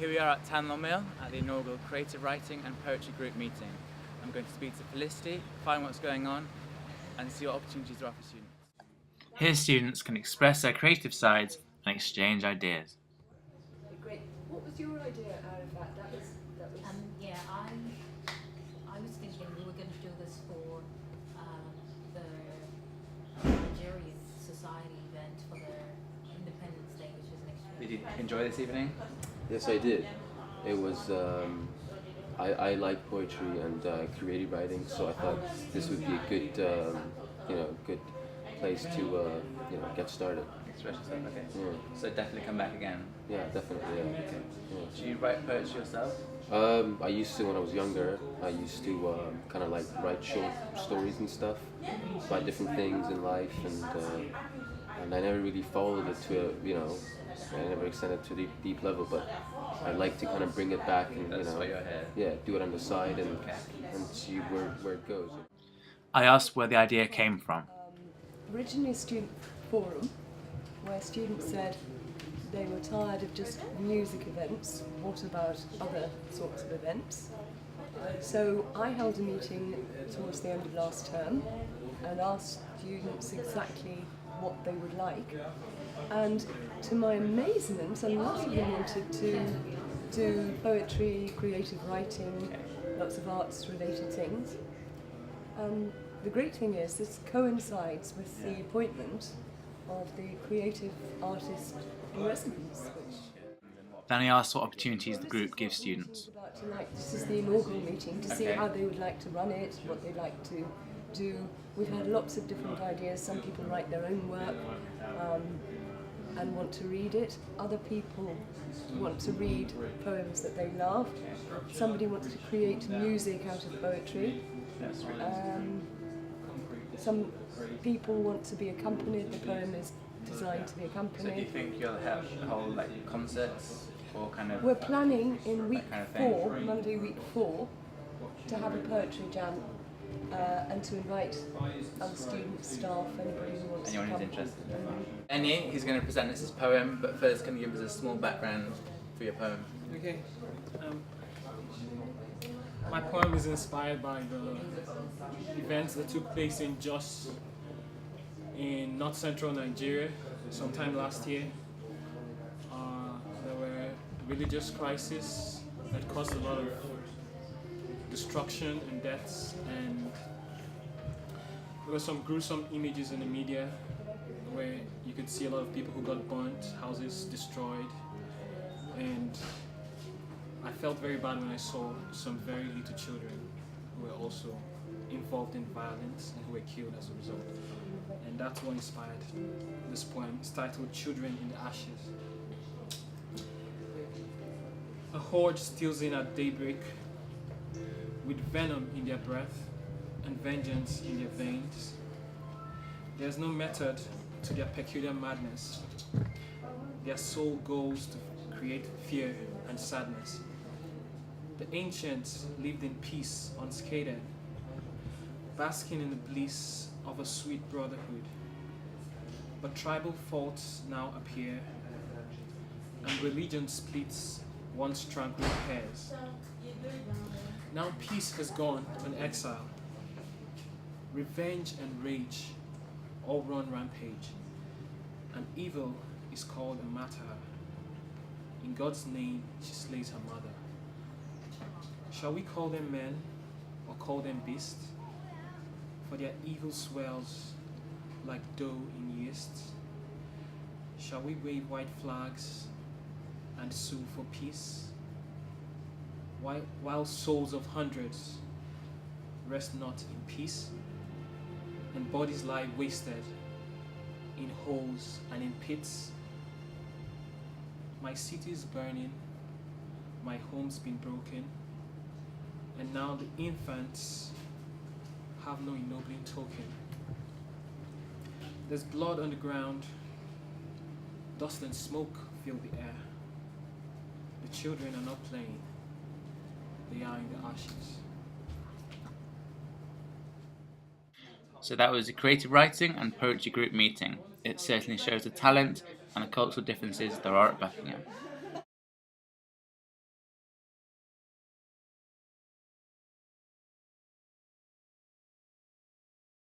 Here we are at Tanlow Mill at the inaugural Creative Writing and Poetry Group meeting. I'm going to speak to Felicity, find what's going on and see what opportunities there are for students. Here students can express their creative sides and exchange ideas. Great. What was your idea out of that? Yeah, I was thinking we were going to do this for the Nigerian Society event for their Independence Day, which is next year. Did you enjoy this evening? Yes, I did. It was, I like poetry and creative writing, so I thought this would be a good, good place to, get started. Express yourself, okay. Yeah. So definitely come back again. Yeah, definitely. Yeah. Okay. Yeah. Do you write poetry yourself? I used to when I was younger. I used to kind of like write short stories and stuff about different things in life, and I never really followed it to a, I never extended to the deep level, but I like to kind of bring it back and That's why you're here. yeah, do it on the side and see where it goes. I asked where the idea came from. Originally a student forum where students said they were tired of just music events. What about other sorts of events? So I held a meeting towards the end of last term and asked students exactly what they would like. And to my amazement, a lot of them wanted to do poetry, creative writing, lots of arts-related things. The great thing is this coincides with the appointment of the creative artist in residence. Then I asked what opportunities the group gives students. This is the inaugural meeting to see how they would like to run it, what they'd like to do. We've had lots of different ideas. Some people write their own work and want to read it. Other people want to read poems that they love. Somebody wants to create music out of poetry. Some people want to be accompanied. The poem is designed to be accompanied. So do you think you'll have whole concerts or kind of... We're planning in week kind of thing? 4, Monday week 4, to have a poetry jam and to invite other students, staff, anybody who wants Anyone to who's come. interested. Eni, he's going to present us his poem, but first can you give us a small background for your poem? Okay. My poem is inspired by the events that took place in Jos in north central Nigeria sometime last year. There were religious crises that caused a lot of destruction and deaths, and there were some gruesome images in the media where you could see a lot of people who got burnt, houses destroyed, and I felt very bad when I saw some very little children who were also involved in violence and who were killed as a result. And that's what inspired this poem. It's titled Children in the Ashes. A horde steals in at daybreak with venom in their breath and vengeance in their veins. There's no method to their peculiar madness. Their sole goals to create fear and sadness. The ancients lived in peace unscathed, basking in the bliss of a sweet brotherhood. But tribal faults now appear, and religion splits once tranquil pairs. Now peace has gone on exile. Revenge and rage all run rampage, and evil is called a martyr. In God's name she slays her mother. Shall we call them men or call them beasts? For their evil swells like dough in yeast. Shall we wave white flags and sue for peace? While souls of hundreds rest not in peace, and bodies lie wasted in holes and in pits. My city's burning, my home's been broken, and now the infants have no ennobling token. There's blood on the ground, dust and smoke fill the air. The children are not playing, they are in the ashes. So that was a creative writing and poetry group meeting. It certainly shows the talent and the cultural differences there are at Buckingham.